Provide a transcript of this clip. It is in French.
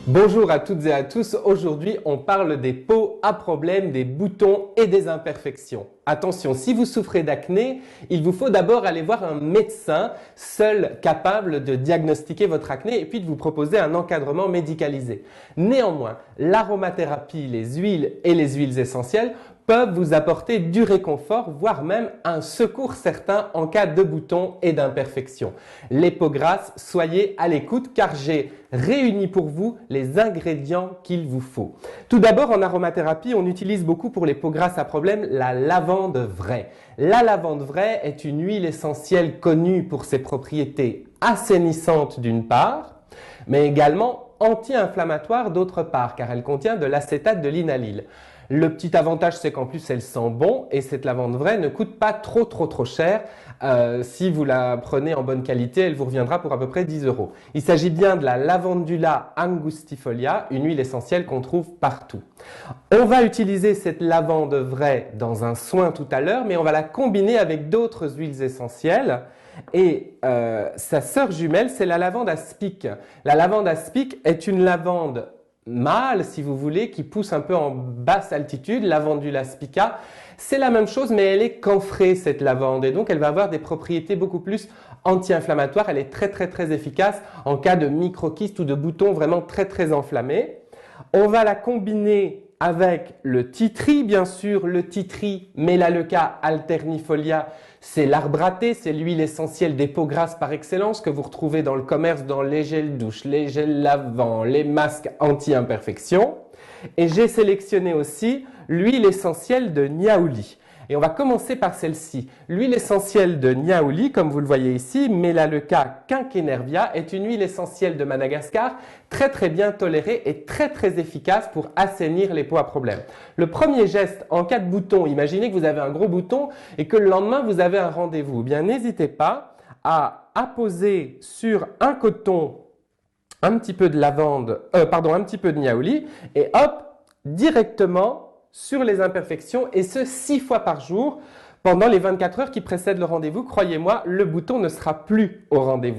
Bonjour à toutes et à tous, aujourd'hui on parle des peaux à problème, des boutons et des imperfections. Attention, si vous souffrez d'acné, il vous faut d'abord aller voir un médecin, seul capable de diagnostiquer votre acné et puis de vous proposer un encadrement médicalisé. Néanmoins, l'aromathérapie, les huiles et les huiles essentielles peuvent vous apporter du réconfort, voire même un secours certain en cas de boutons et d'imperfections. Les peaux grasses, soyez à l'écoute car j'ai réuni pour vous les ingrédients qu'il vous faut. Tout d'abord, en aromathérapie, on utilise beaucoup pour les peaux grasses à problème la lavande vraie. La lavande vraie est une huile essentielle connue pour ses propriétés assainissantes d'une part, mais également anti-inflammatoire d'autre part, car elle contient de l'acétate de linalyle. Le petit avantage, c'est qu'en plus, elle sent bon et cette lavande vraie ne coûte pas trop cher. Si vous la prenez en bonne qualité, elle vous reviendra pour à peu près 10 €. Il s'agit bien de la Lavandula angustifolia, une huile essentielle qu'on trouve partout. On va utiliser cette lavande vraie dans un soin tout à l'heure, mais on va la combiner avec d'autres huiles essentielles. Et sa sœur jumelle, c'est la lavande aspic. La lavande aspic est une lavande mâle, si vous voulez, qui pousse un peu en basse altitude, Lavandula spica. C'est la même chose, mais elle est camphrée, cette lavande, et donc elle va avoir des propriétés beaucoup plus anti-inflammatoires. Elle est très efficace en cas de microkystes ou de boutons vraiment très enflammés. On va la combiner avec le titri, bien sûr, le titri Melaleuca alternifolia, c'est l'arbre à thé, c'est l'huile essentielle des peaux grasses par excellence que vous retrouvez dans le commerce dans les gels douche, les gels lavants, les masques anti-imperfection. Et j'ai sélectionné aussi l'huile essentielle de Niaouli. Et on va commencer par celle-ci. L'huile essentielle de Niaouli, comme vous le voyez ici, Melaleuca quinquenervia, est une huile essentielle de Madagascar très bien tolérée et très efficace pour assainir les peaux à problème. Le premier geste en cas de bouton, imaginez que vous avez un gros bouton et que le lendemain vous avez un rendez-vous. Eh bien, n'hésitez pas à apposer sur un coton un petit peu de lavande, un petit peu de Niaouli et hop, directement sur les imperfections, et ce 6 fois par jour pendant les 24 heures qui précèdent le rendez-vous. Croyez-moi, le bouton ne sera plus au rendez-vous.